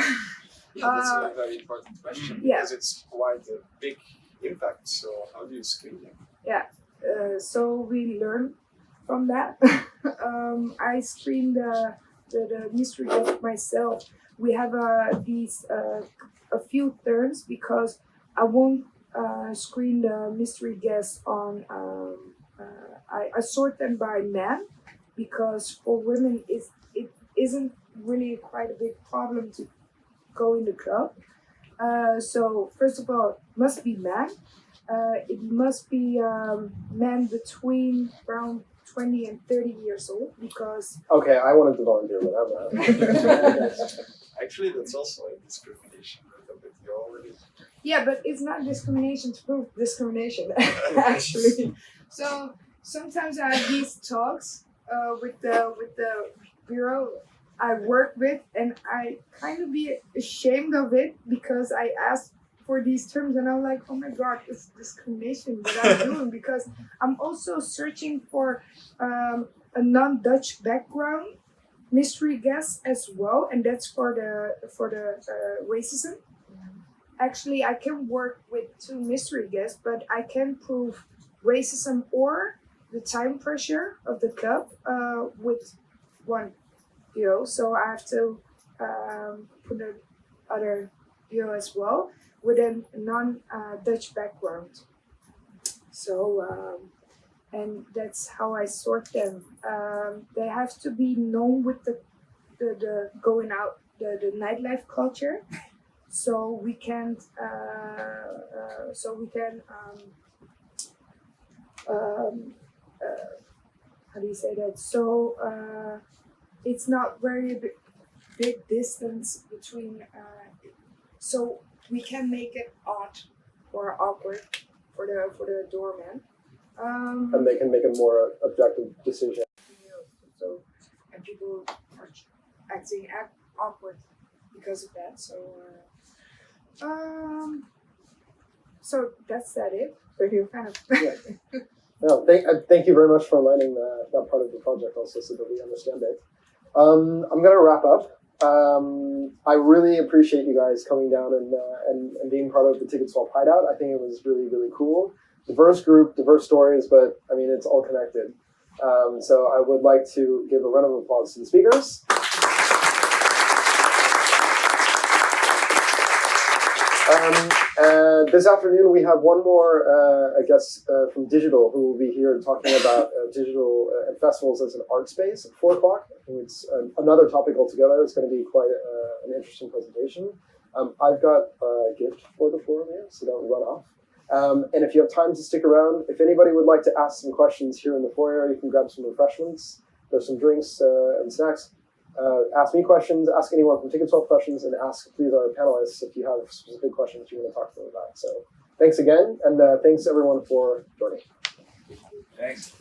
That's a very important question because it's quite a big impact. So how do you screen them? So we learn from that. I screen the mystery guest myself. We have these a few turns because I won't screen the mystery guests on. I sort them by men, because for women it isn't really quite a big problem to go in the club. So first of all, it must be men. It must be men between around 20 and 30 years old, because Okay, I wanted to volunteer, whatever. Actually, that's also a discrimination. You already. yeah, but it's not discrimination to prove discrimination actually. So sometimes I have these talks with the bureau I work with, and I kind of be ashamed of it because I ask for these terms and I'm like, oh my god, it's discrimination that I'm doing, because I'm also searching for a non-Dutch background mystery guests as well, and that's for the racism. Actually, I can work with 2 mystery guests, but I can prove racism or the time pressure of the club with 1 duo. So I have to put the other duo as well with a non-Dutch background. So and that's how I sort them. They have to be known with the going out, the nightlife culture. So we can how do you say that? So it's not very big distance between. So we can make it odd or awkward for the doorman. And they can make a more objective decision. So and people are acting awkward because of that. So that's that it. Thank you. Kind of. Yeah. No, thank you very much for aligning that part of the project also so that we understand it. I'm going to wrap up. I really appreciate you guys coming down and being part of the TicketSwap Hideout. I think it was really, really cool. Diverse group, diverse stories, but I mean, it's all connected. So I would like to give a round of applause to the speakers. This afternoon we have one more guest from Digital who will be here talking about digital and festivals as an art space at 4 o'clock. I think it's another topic altogether. It's going to be quite an interesting presentation. I've got a gift for the 4 of you, so don't run off. And if you have time to stick around, if anybody would like to ask some questions here in the foyer, you can grab some refreshments. There's some drinks and snacks. Ask me questions, ask anyone from TicketSwap questions, and ask, please, our panelists if you have specific questions you want to talk to them about. So thanks again, and thanks everyone for joining. Thanks.